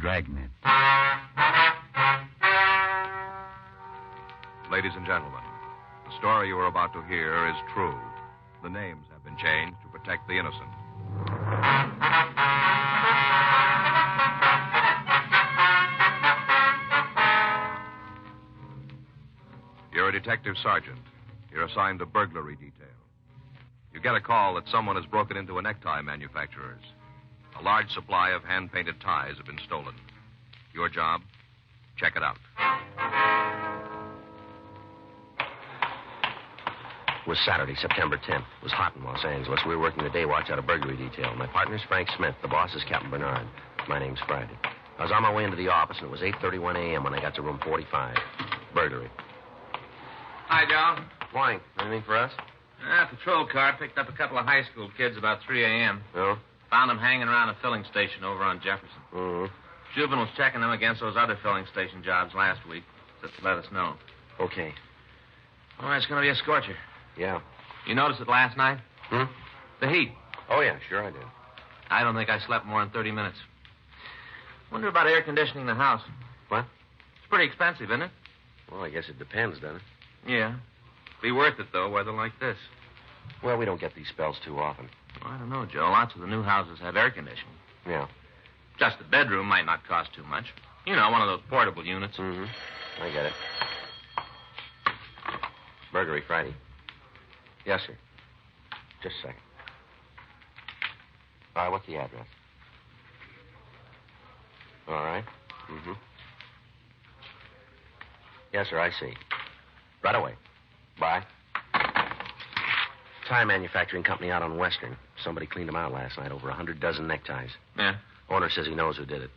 Dragnet. Ladies and gentlemen, the story you are about to hear is true. The names have been changed to protect the innocent. You're a detective sergeant. You're assigned to burglary detail. You get a call that someone has broken into a necktie manufacturer's. A large supply of hand-painted ties have been stolen. Your job? Check it out. It was Saturday, September 10th. It was hot in Los Angeles. We were working the day watch out of burglary detail. My partner's Frank Smith. The boss is Captain Bernard. My name's Friday. I was on my way into the office, and it was 8:31 a.m. when I got to room 45. Burglary. Hi, Joe. Morning. Anything for us? Patrol car picked up a couple of high school kids about 3 a.m. No? Found them hanging around a filling station over on Jefferson. Mm-hmm. Juvenile's checking them against those other filling station jobs last week. Just to let us know. Okay. Oh, it's going to be a scorcher. Yeah. You noticed it last night? The heat. Oh, yeah, sure I did. I don't think I slept more than 30 minutes. Wonder about air conditioning the house. What? It's pretty expensive, isn't it? Well, I guess it depends, doesn't it? Yeah. Be worth it, though, weather like this. Well, we don't get these spells too often. I don't know, Joe. Lots of the new houses have air conditioning. Yeah. Just the bedroom might not cost too much. You know, one of those portable units. Mm-hmm. I get it. Burglary Friday. Yes, sir. Just a second. All right, what's the address? All right. Mm-hmm. Yes, sir, I see. Right away. Bye. Tie manufacturing company out on Western. Somebody cleaned them out last night. Over 100 dozen neckties. Yeah. Owner says he knows who did it.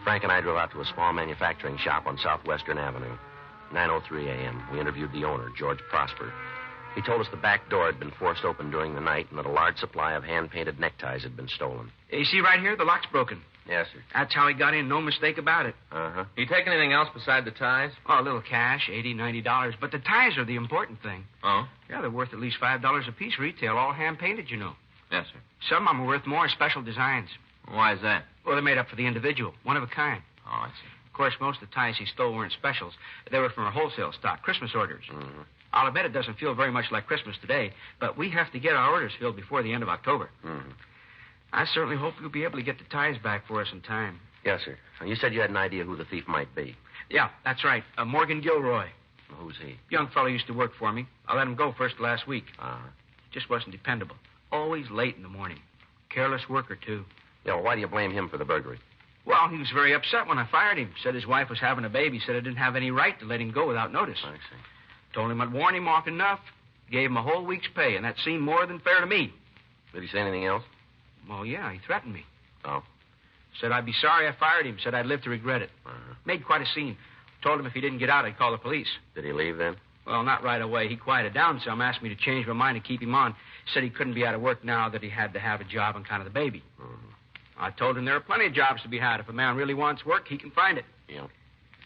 Frank and I drove out to a small manufacturing shop on Southwestern Avenue. 9:03 a.m. We interviewed the owner, George Prosper. He told us the back door had been forced open during the night and that a large supply of hand-painted neckties had been stolen. You see right here, the lock's broken. Yes, sir. That's how he got in, no mistake about it. Uh-huh. You take anything else beside the ties? Oh, a little cash, $80, $90. But the ties are the important thing. Oh? Yeah, they're worth at least $5 a piece retail, all hand-painted, you know. Yes, sir. Some of them are worth more, special designs. Why is that? Well, they're made up for the individual, one of a kind. Oh, I see. Of course, most of the ties he stole weren't specials. They were from a wholesale stock, Christmas orders. Mm-hmm. I'll admit it doesn't feel very much like Christmas today, but we have to get our orders filled before the end of October. Mm-hmm. I certainly hope you'll be able to get the ties back for us in time. Yes, sir. And you said you had an idea who the thief might be. Yeah, that's right. Morgan Gilroy. Well, who's he? Young fellow used to work for me. I let him go first last week. Uh-huh. Just wasn't dependable. Always late in the morning. Careless worker, too. Yeah, well, why do you blame him for the burglary? Well, he was very upset when I fired him. Said his wife was having a baby. Said I didn't have any right to let him go without notice. I see. Told him I'd warn him often enough. Gave him a whole week's pay, and that seemed more than fair to me. Did he say anything else? Well, yeah, he threatened me. Oh. Said I'd be sorry I fired him. Said I'd live to regret it. Uh-huh. Made quite a scene. Told him if he didn't get out, I'd call the police. Did he leave then? Well, not right away. He quieted down some, asked me to change my mind and keep him on. Said he couldn't be out of work now, that he had to have a job on kind of the baby. Mm-hmm. I told him there are plenty of jobs to be had. If a man really wants work, he can find it. Yeah.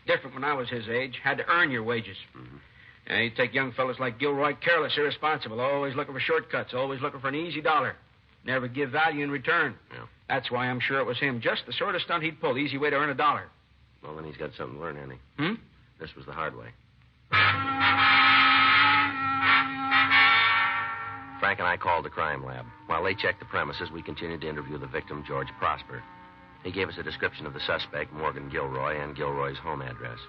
Different when I was his age. Had to earn your wages. Mm-hmm. And he'd take young fellas like Gilroy, careless, irresponsible, always looking for shortcuts, always looking for an easy dollar. Never give value in return. Yeah. That's why I'm sure it was him. Just the sort of stunt he'd pull. Easy way to earn a dollar. Well, then he's got something to learn, hasn't he? This was the hard way. Frank and I called the crime lab. While they checked the premises, we continued to interview the victim, George Prosper. He gave us a description of the suspect, Morgan Gilroy, and Gilroy's home address.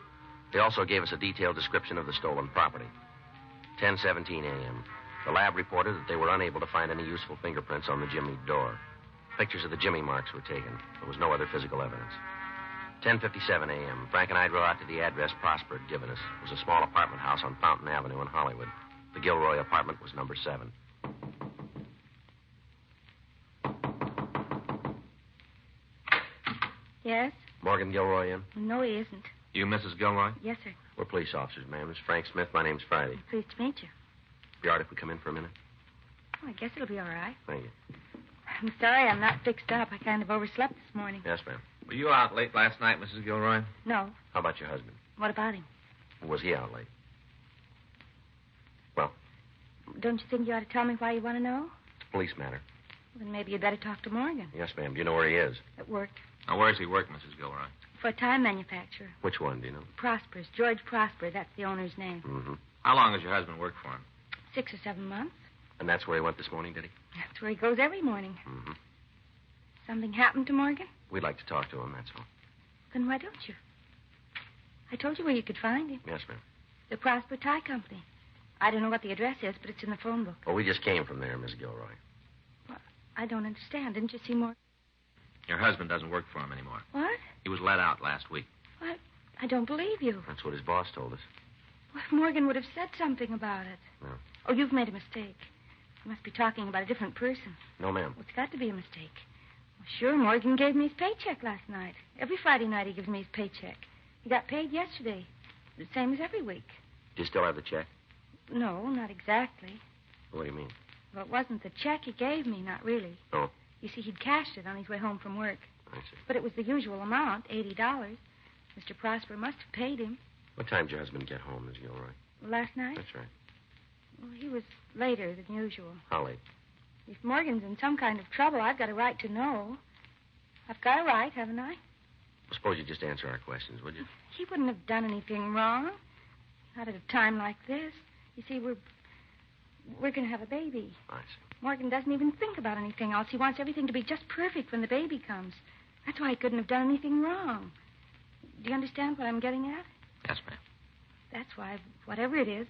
They also gave us a detailed description of the stolen property. 10:17 a.m. The lab reported that they were unable to find any useful fingerprints on the jimmy door. Pictures of the jimmy marks were taken. There was no other physical evidence. 10:57 a.m. Frank and I drove out to the address Prosper had given us. It was a small apartment house on Fountain Avenue in Hollywood. The Gilroy apartment was number 7. Yes? Morgan Gilroy in? No, he isn't. You Mrs. Gilroy? Yes, sir. We're police officers, ma'am. This is Frank Smith. My name's Friday. Pleased to meet you. Be all right if we come in for a minute? Oh, I guess it'll be all right. Thank you. I'm sorry I'm not fixed up. I kind of overslept this morning. Yes, ma'am. Were you out late last night, Mrs. Gilroy? No. How about your husband? What about him? Was he out late? Well, Don't you think you ought to tell me why you want to know? it's a police matter. Then maybe you'd better talk to Morgan. Yes, ma'am. Do you know where he is? At work. Now, where's he work, Mrs. Gilroy? For a time manufacturer. Which one, do you know? Prosper's. George Prosper. That's the owner's name. Mm-hmm. How long has your husband worked for him? 6 or 7 months. And that's where he went this morning, did he? That's where he goes every morning. Mm-hmm. Something happened to Morgan? We'd like to talk to him, that's all. Then why don't you? I told you where you could find him. Yes, ma'am. The Prosper Tie Company. I don't know what the address is, but it's in the phone book. Well, we just came from there, Miss Gilroy. Well, I don't understand. Didn't you see Morgan? Your husband doesn't work for him anymore. What? He was let out last week. What? I don't believe you. That's what his boss told us. Well, if Morgan would have said something about it. No. Oh, you've made a mistake. You must be talking about a different person. No, ma'am. Well, it's got to be a mistake. Well, sure, Morgan gave me his paycheck last night. Every Friday night he gives me his paycheck. He got paid yesterday. The same as every week. Do you still have the check? No, not exactly. What do you mean? Well, it wasn't the check he gave me, not really. Oh. You see, he'd cashed it on his way home from work. I see. But it was the usual amount, $80. Mr. Prosper must have paid him. What time did your husband get home, Miss Gilroy? Last night? That's right. Well, he was later than usual. How late? If Morgan's in some kind of trouble, I've got a right to know. I've got a right, haven't I? Suppose you just answer our questions, would you? He wouldn't have done anything wrong. Not at a time like this. You see, we're going to have a baby. I see. Morgan doesn't even think about anything else. He wants everything to be just perfect when the baby comes. That's why he couldn't have done anything wrong. Do you understand what I'm getting at? Yes, ma'am. That's why, whatever it is,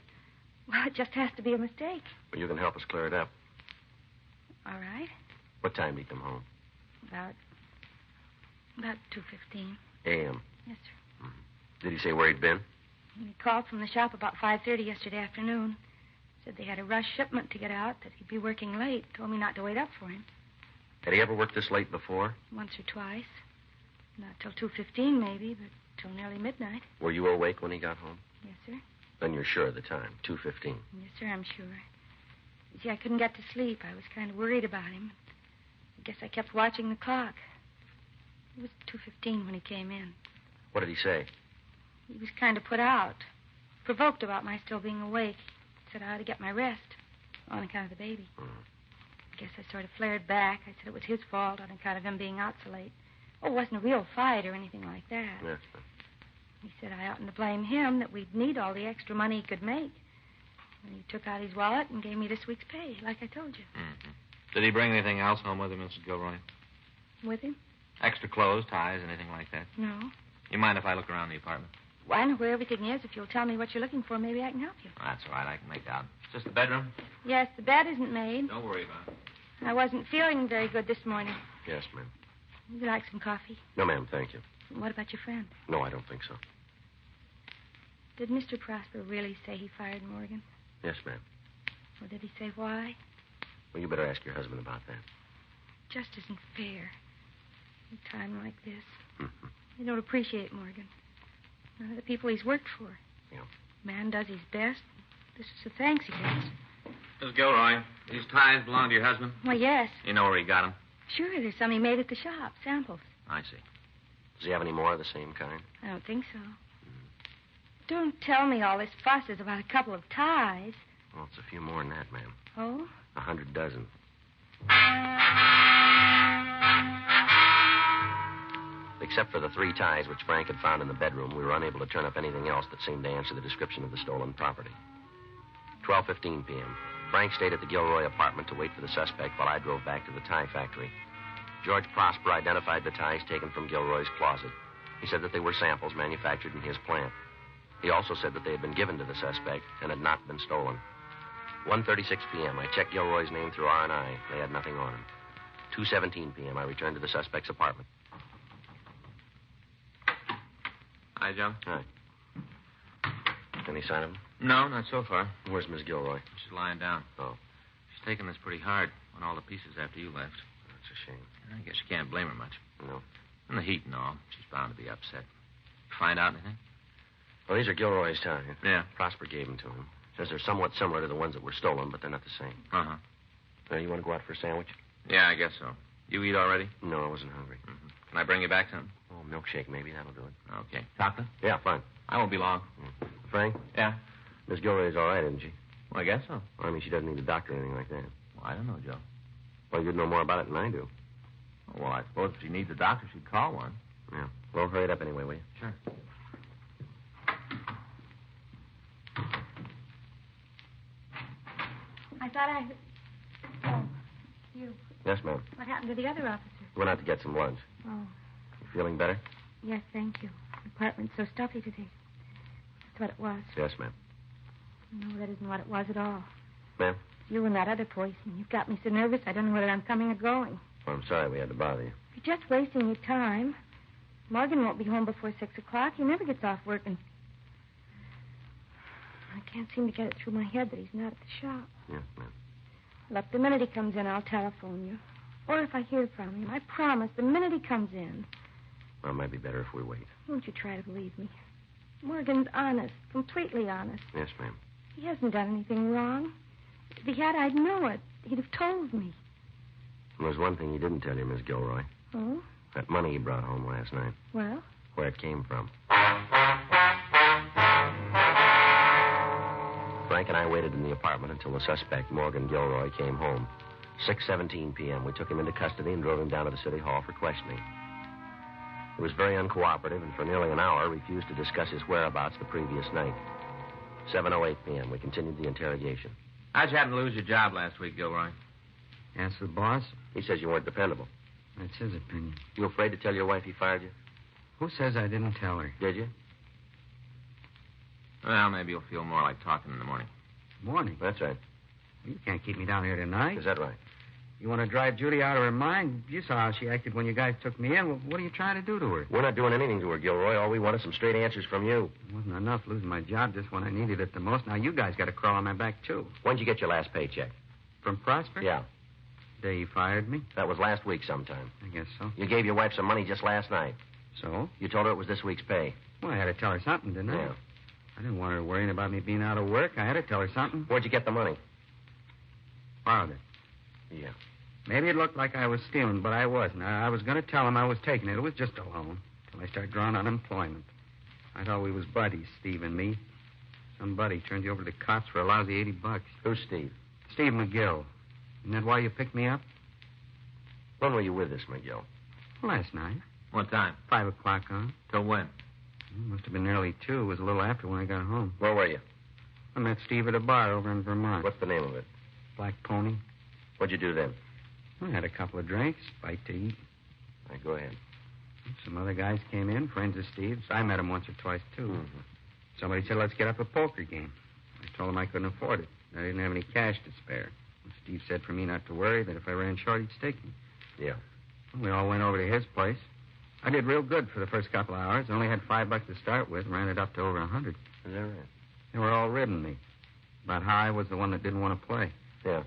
well, it just has to be a mistake. Well, you can help us clear it up. All right. What time did he come home? About 2:15. A.M. Yes, sir. Mm-hmm. Did he say where he'd been? He called from the shop about 5:30 yesterday afternoon. Said they had a rush shipment to get out, that he'd be working late. Told me not to wait up for him. Had he ever worked this late before? Once or twice. Not till 2:15, maybe, but till nearly midnight. Were you awake when he got home? Yes, sir. Then you're sure of the time, 2:15. Yes, sir, I'm sure. You see, I couldn't get to sleep. I was kind of worried about him. I guess I kept watching the clock. It was 2:15 when he came in. What did he say? He was kind of put out, provoked about my still being awake. Said I ought to get my rest on account of the baby. I guess I sort of flared back. I said it was his fault on account of him being out so late. Oh, it wasn't a real fight or anything like that. Yes. He said I oughtn't to blame him, that we'd need all the extra money he could make. And he took out his wallet and gave me this week's pay, like I told you. Mm-hmm. Did he bring anything else home with him, Mrs. Gilroy? With him? Extra clothes, ties, anything like that? No. You mind if I look around the apartment? Well, I know where everything is. If you'll tell me what you're looking for, maybe I can help you. That's all right. I can make out. Is this the bedroom? Yes, the bed isn't made. Don't worry about it. I wasn't feeling very good this morning. Yes, ma'am. Would you like some coffee? No, ma'am, thank you. What about your friend? No, I don't think so. Did Mr. Prosper really say he fired Morgan? Yes, ma'am. Or did he say why? Well, you better ask your husband about that. Just isn't fair. In a time like this. Mm-hmm. They don't appreciate Morgan. None of the people he's worked for. Yeah. Man does his best. This is the thanks he gets. Mrs. Gilroy, these ties belong to your husband? Well, yes. You know where he got them? Sure, there's some he made at the shop. Samples. I see. Does he have any more of the same kind? I don't think so. Don't tell me all this fuss is about a couple of ties. Well, it's a few more than that, ma'am. Oh? 100 dozen. Except for the 3 ties which Frank had found in the bedroom, we were unable to turn up anything else that seemed to answer the description of the stolen property. 12:15 p.m. Frank stayed at the Gilroy apartment to wait for the suspect while I drove back to the tie factory. George Prosper identified the ties taken from Gilroy's closet. He said that they were samples manufactured in his plant. He also said that they had been given to the suspect and had not been stolen. 1:36 p.m. I checked Gilroy's name through R&I. They had nothing on him. 2:17 p.m. I returned to the suspect's apartment. Hi, Joe. Hi. Any sign of him? No, not so far. Where's Miss Gilroy? She's lying down. Oh, She's taking this pretty hard on all the pieces after you left. that's a shame. I guess you can't blame her much. No. And the heat and all. She's bound to be upset. Find out anything? Well, these are Gilroy's ties. Yeah. Prosper gave them to him. Says they're somewhat similar to the ones that were stolen, but they're not the same. Uh-huh. You want to go out for a sandwich? Yeah, I guess so. You eat already? No, I wasn't hungry. Mm-hmm. Can I bring you back some? Oh, milkshake, maybe. That'll do it. Okay. Chocolate? Yeah, fine. I won't be long. Frank? Yeah? Miss Gilroy's all right, isn't she? Well, I guess so. I mean, she doesn't need a doctor or anything like that. Well, I don't know, Joe. Well, you'd know more about it than I do. Well, I suppose if she needs a doctor, she'd call one. Yeah. Well, hurry it up anyway, will you? Sure. I thought I... Oh, you. Yes, ma'am. What happened to the other officer? Went out to get some lunch. Oh, You feeling better? yes, thank you. The apartment's so stuffy today. That's what it was. Yes, ma'am. No, that isn't what it was at all. Ma'am? You and that other poison. You've got me so nervous I don't know whether I'm coming or going. Well, I'm sorry we had to bother you. You're just wasting your time. Morgan won't be home before 6 o'clock. He never gets off work, and I can't seem to get it through my head that he's not at the shop. Yes, ma'am. Look, the minute he comes in, I'll telephone you. Or if I hear from him, I promise, the minute he comes in. Well, it might be better if we wait. Won't you try to believe me? Morgan's honest, completely honest. Yes, ma'am. He hasn't done anything wrong. If he had, I'd know it. He'd have told me. And there's one thing he didn't tell you, Miss Gilroy. Oh? That money he brought home last night. Well? Where it came from. Frank and I waited in the apartment until the suspect, Morgan Gilroy, came home. 6:17 p.m. We took him into custody and drove him down to the city hall for questioning. He was very uncooperative and for nearly an hour refused to discuss his whereabouts the previous night. 7:08 p.m. We continued the interrogation. How'd you happen to lose your job last week, Gilroy? Ask the boss. He says you weren't dependable. That's his opinion. You afraid to tell your wife he fired you? Who says I didn't tell her? Did you? Well, maybe you'll feel more like talking in the morning. Morning. That's right. You can't keep me down here tonight. Is that right? You want to drive Judy out of her mind? You saw how she acted when you guys took me in. Well, what are you trying to do to her? We're not doing anything to her, Gilroy. All we want is some straight answers from you. It wasn't enough losing my job just when I needed it the most. Now you guys got to crawl on my back, too. When'd you get your last paycheck? From Prosper? Yeah. The day he fired me? That was last week sometime. I guess so. You gave your wife some money just last night. So? You told her it was this week's pay. Well, I had to tell her something, didn't I? Yeah. I didn't want her worrying about me being out of work. I had to tell her something. Where'd you get the money? Borrowed it. Yeah. Maybe it looked like I was stealing, but I wasn't. I was going to tell him I was taking it. It was just a loan till I started drawing unemployment. I thought we was buddies, Steve and me. Some buddy turned you over to the cops for a lousy $80. Who's Steve? Steve McGill. Isn't that why you picked me up? When were you with this McGill? Last night. What time? 5 o'clock on. Till when? Must have been nearly 2. It was a little after when I got home. Where were you? I met Steve at a bar over in Vermont. What's the name of it? Black Pony. What'd you do then? I had a couple of drinks, bite to eat. All right, go ahead. Some other guys came in, friends of Steve's. I met him once or twice, too. Mm-hmm. Somebody said, let's get up a poker game. I told him I couldn't afford it. I didn't have any cash to spare. Steve said for me not to worry, that if I ran short, he'd stake me. Yeah. We all went over to his place. I did real good for the first couple of hours. I only had $5 to start with, ran it up to over 100. Is that right? They were all ribbing me. About how I was the one that didn't want to play. Yeah.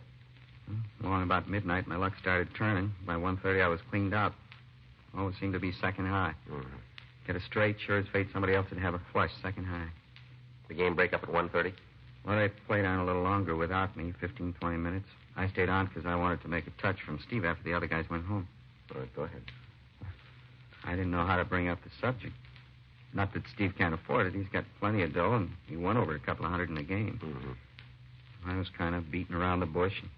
Along about midnight, my luck started turning. By 1:30, I was cleaned out. Always seemed to be second high. Mm-hmm. Get a straight, sure as fate, somebody else would have a flush, second high. The game break up at 1:30? Well, they played on a little longer without me, 15, 20 minutes. I stayed on because I wanted to make a touch from Steve after the other guys went home. All right, go ahead. I didn't know how to bring up the subject. Not that Steve can't afford it. He's got plenty of dough, and he won over a couple of hundred in the game. Mm-hmm. I was kind of beating around the bush, and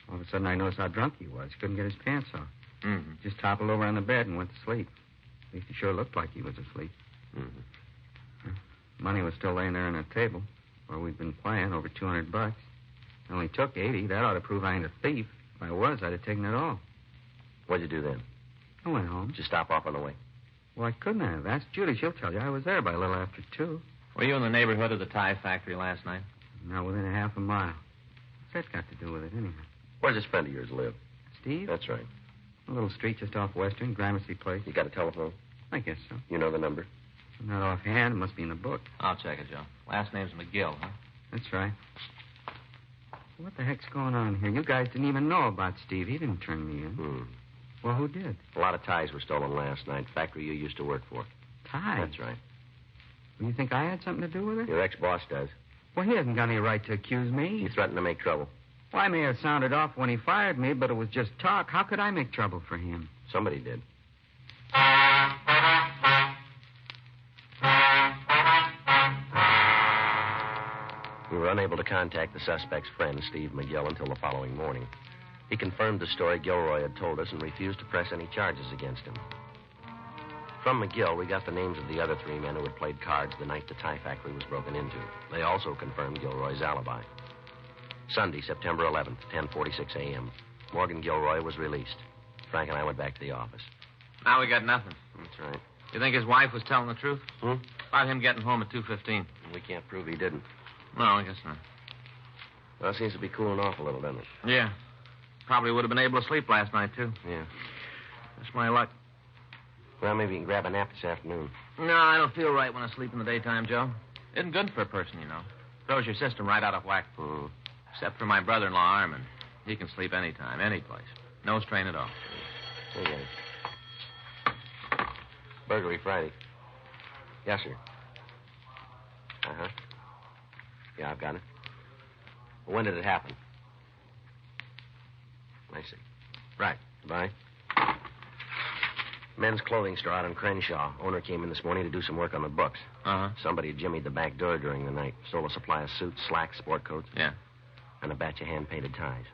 all of a sudden I noticed how drunk he was. He couldn't get his pants off. Mm-hmm. Just toppled over on the bed and went to sleep. At least he sure looked like he was asleep. Mm-hmm. Money was still laying there on the table where we'd been playing, over $200. I only took 80. That ought to prove I ain't a thief. If I was, I'd have taken it all. What'd you do then? I went home. Did you stop off on the way? Well, I couldn't have. Ask Judy. She'll tell you. I was there by a little after 2. Were you in the neighborhood of the tie factory last night? Now, within a half a mile. What's that got to do with it, anyhow? Where's this friend of yours live? Steve? That's right. A little street just off Western, Gramercy Place. You got a telephone? I guess so. You know the number? Not offhand. It must be in the book. I'll check it, Joe. Last name's McGill, huh? That's right. What the heck's going on here? You guys didn't even know about Steve. He didn't turn me in. Well, who did? A lot of ties were stolen last night. Factory you used to work for. Ties? That's right. Well, you think I had something to do with it? Your ex-boss does. Well, he hasn't got any right to accuse He me. threatened to make trouble. Well, I may have sounded off when he fired me, but it was just talk. How could I make trouble for him? Somebody did. We were unable to contact the suspect's friend, Steve McGill, until the following morning. He confirmed the story Gilroy had told us and refused to press any charges against him. From McGill, we got the names of the other 3 men who had played cards the night the tie factory was broken into. They also confirmed Gilroy's alibi. Sunday, September 11th, 10:46 a.m. Morgan Gilroy was released. Frank and I went back to the office. Now we got nothing. That's right. You think his wife was telling the truth? Hmm? About him getting home at 2:15. We can't prove he didn't. No, I guess not. Well, it seems to be cooling off a little, doesn't it? Yeah. Probably would have been able to sleep last night, too. Yeah. That's my luck. Well, maybe you can grab a nap this afternoon. No, I don't feel right when I sleep in the daytime, Joe. Isn't good for a person, you know. Throws your system right out of whack. Hmm. Except for my brother-in-law, Armin. He can sleep anytime, any place. No strain at all. I get it. Burglary Friday. Yes, sir. Uh-huh. Yeah, I've got it. Well, when did it happen? I see. Right. Goodbye. Men's clothing store out on Crenshaw. Owner came in this morning to do some work on the books. Uh-huh. Somebody had jimmied the back door during the night. Stole a supply of suits, slacks, sport coats. Yeah. And a batch of hand-painted ties.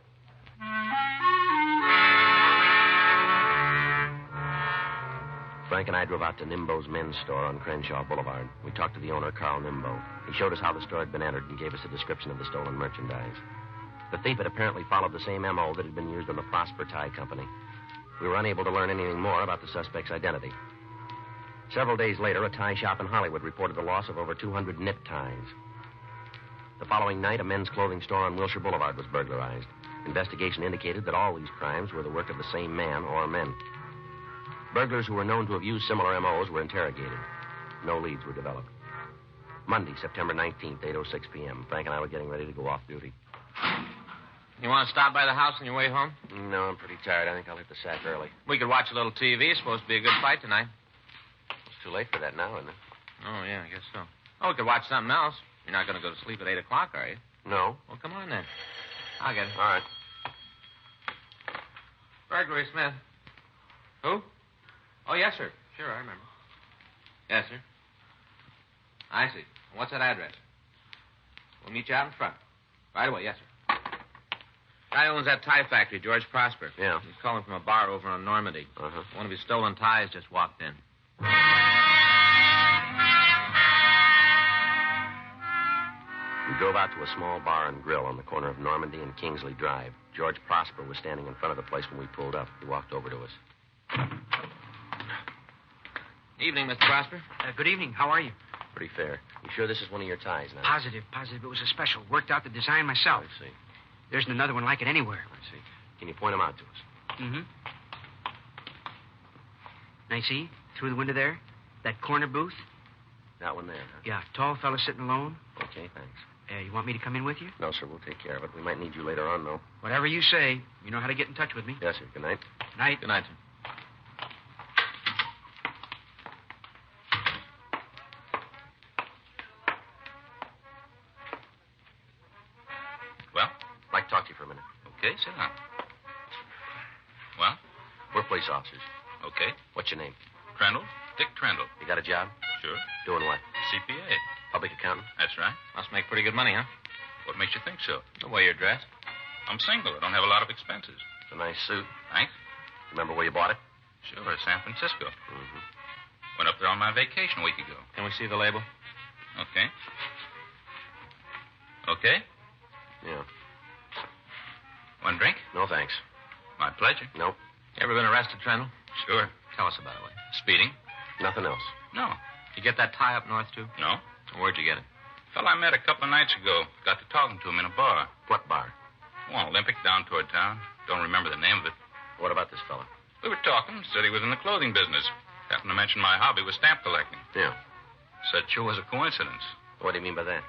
Frank and I drove out to Nimbo's men's store on Crenshaw Boulevard. We talked to the owner, Carl Nimbo. He showed us how the store had been entered and gave us a description of the stolen merchandise. The thief had apparently followed the same M.O. that had been used on the Prosper Tie Company. We were unable to learn anything more about the suspect's identity. Several days later, a tie shop in Hollywood reported the loss of over 200 knit ties. The following night, a men's clothing store on Wilshire Boulevard was burglarized. Investigation indicated that all these crimes were the work of the same man or men. Burglars who were known to have used similar M.O.s were interrogated. No leads were developed. Monday, September 19th, 8:06 p.m. Frank and I were getting ready to go off duty. You want to stop by the house on your way home? No, I'm pretty tired. I think I'll hit the sack early. We could watch a little TV. It's supposed to be a good fight tonight. It's too late for that now, isn't it? Oh, yeah, I guess so. Oh, we could watch something else. You're not going to go to sleep at 8 o'clock, are you? No. Well, come on then. I'll get it. All right. Burglary, Smith. Who? Oh, yes, sir. Sure, I remember. Yes, sir. I see. What's that address? We'll meet you out in front. Right away, yes, sir. Guy owns that tie factory, George Prosper. Yeah. He's calling from a bar over on Normandy. Uh-huh. One of his stolen ties just walked in. We drove out to a small bar and grill on the corner of Normandy and Kingsley Drive. George Prosper was standing in front of the place when we pulled up. He walked over to us. Evening, Mr. Prosper. Good evening. How are you? Pretty fair. You sure this is one of your ties now? Positive. It was a special. Worked out the design myself. I see. There isn't another one like it anywhere. I see. Can you point them out to us? Mm-hmm. Now, see, through the window there, that corner booth? That one there, huh? Yeah, tall fella sitting alone. Okay, thanks. You want me to come in with you? No, sir, we'll take care of it. We might need you later on, though. Whatever you say. You know how to get in touch with me. Yes, sir. Good night. Night. Good night, sir. Well? I'd like to talk to you for a minute. Okay, sit down. Well? We're police officers. Okay. What's your name? Trendle? Dick Trendle. You got a job? Sure. Doing what? CPA. Public accountant? That's right. Must make pretty good money, huh? What makes you think so? The way you're dressed. I'm single. I don't have a lot of expenses. It's a nice suit. Thanks. Remember where you bought it? Sure, San Francisco. Mm-hmm. Went up there on my vacation a week ago. Can we see the label? Okay. Okay? Yeah. One drink? No, thanks. My pleasure. Nope. You ever been arrested, Trendle? Sure. Tell us about it. Speeding? Nothing else. No. You get that tie up north, too? No. Where'd you get it? Fellow I met a couple of nights ago. Got to talking to him in a bar. What bar? Oh, Olympic down toward town. Don't remember the name of it. What about this fella? We were talking. Said he was in the clothing business. Happened to mention my hobby was stamp collecting. Yeah. Said sure was a coincidence. What do you mean by that?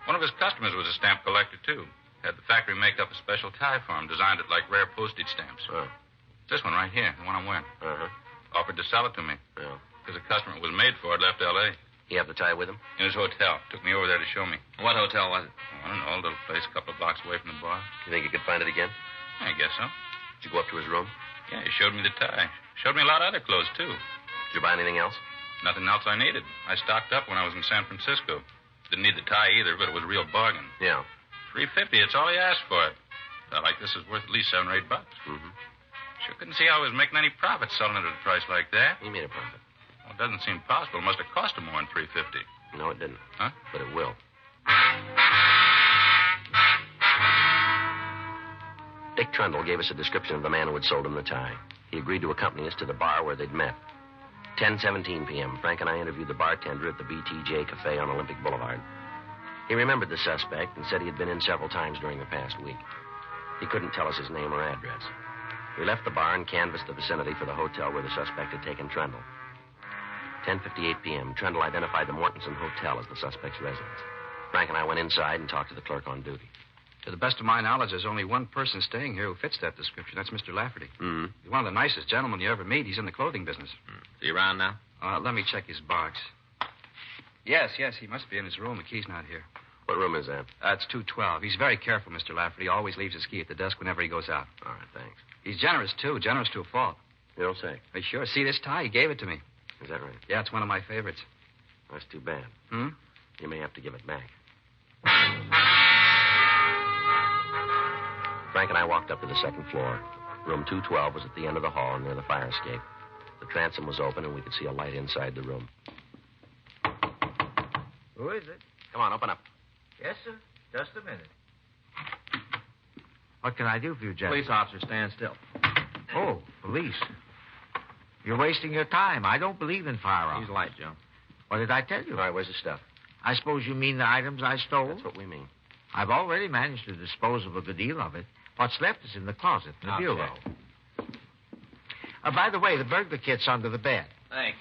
One of his customers was a stamp collector, too. Had the factory make up a special tie for him, designed it like rare postage stamps. Oh. This one right here, the one I'm wearing. Uh-huh. Offered to sell it to me. Yeah. Because the customer it was made for had left L.A. You have the tie with him? In his hotel. Took me over there to show me. What hotel was it? Oh, I don't know, a little place a couple of blocks away from the bar. You think you could find it again? I guess so. Did you go up to his room? Yeah, he showed me the tie. Showed me a lot of other clothes, too. Did you buy anything else? Nothing else I needed. I stocked up when I was in San Francisco. Didn't need the tie either, but it was a real bargain. Yeah. $350, it's all he asked for it. Felt like this was worth at least $7 or $8. Mm-hmm. Sure couldn't see how he was making any profit selling it at a price like that. He made a profit. Well, it doesn't seem possible. It must have cost him more than $3.50. No, it didn't. Huh? But it will. Dick Trundle gave us a description of the man who had sold him the tie. He agreed to accompany us to the bar where they'd met. 10:17 p.m., Frank and I interviewed the bartender at the BTJ Cafe on Olympic Boulevard. He remembered the suspect and said he had been in several times during the past week. He couldn't tell us his name or address. We left the bar and canvassed the vicinity for the hotel where the suspect had taken Trundle. 10:58 p.m., Trundle identified the Mortensen Hotel as the suspect's residence. Frank and I went inside and talked to the clerk on duty. To the best of my knowledge, there's only one person staying here who fits that description. That's Mr. Lafferty. Mm-hmm. He's one of the nicest gentlemen you ever meet. He's in the clothing business. Is he around now? Let me check his box. Yes, he must be in his room. The key's not here. What room is that? It's 212. He's very careful, Mr. Lafferty. Always leaves his key at the desk whenever he goes out. All right, thanks. He's generous, too. Generous to a fault. You don't say. Sure. See this tie? He gave it to me. Is that right? Yeah, it's one of my favorites. That's too bad. Hmm? You may have to give it back. Frank and I walked up to the second floor. Room 212 was at the end of the hall near the fire escape. The transom was open, and we could see a light inside the room. Who is it? Come on, open up. Yes, sir. Just a minute. What can I do for you, gentlemen? Police officer, stand still. Oh, police. You're wasting your time. I don't believe in firearms. He's light, Joe. What did I tell you? All right, where's the stuff? I suppose you mean the items I stole? That's what we mean. I've already managed to dispose of a good deal of it. What's left is in the closet, in the I'll bureau. check. By the way, the burglar kit's under the bed. Thanks.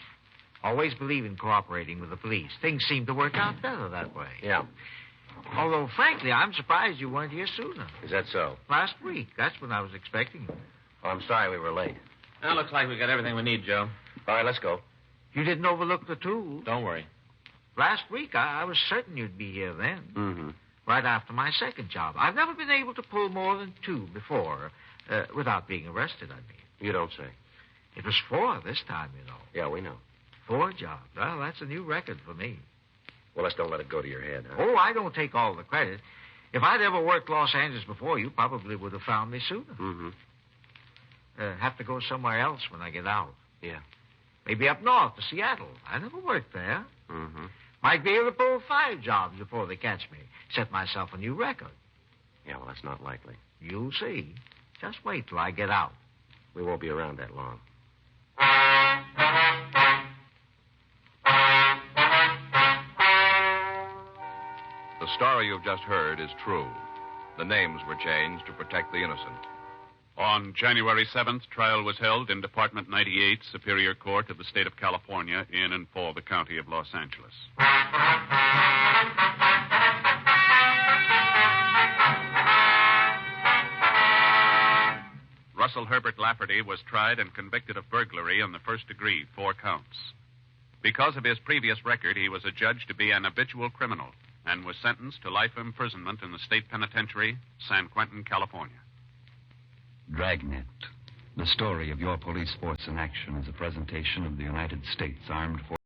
Always believe in cooperating with the police. Things seem to work out better that way. Yeah. Although, frankly, I'm surprised you weren't here sooner. Is that so? Last week. That's when I was expecting you. Oh, I'm sorry we were late. Well, looks like we got everything we need, Joe. All right, let's go. You didn't overlook the tools. Don't worry. Last week, I was certain you'd be here then. Mm-hmm. Right after my second job. I've never been able to pull more than 2 before, without being arrested, I mean. You don't say. It was 4 this time, you know. Yeah, we know. 4 jobs. Well, that's a new record for me. Well, let's don't let it go to your head, huh? Oh, I don't take all the credit. If I'd ever worked Los Angeles before, you probably would have found me sooner. Mm-hmm. Have to go somewhere else when I get out. Yeah. Maybe up north to Seattle. I never worked there. Mm-hmm. Might be able to pull 5 jobs before they catch me. Set myself a new record. Yeah, well, that's not likely. You'll see. Just wait till I get out. We won't be around that long. The story you've just heard is true. The names were changed to protect the innocent. On January 7th, trial was held in Department 98, Superior Court of the State of California, in and for the County of Los Angeles. Russell Herbert Lafferty was tried and convicted of burglary in the first degree, 4 counts. Because of his previous record, he was adjudged to be an habitual criminal and was sentenced to life imprisonment in the state penitentiary, San Quentin, California. Dragnet, the story of your police force in action, is a presentation of the United States Armed Forces.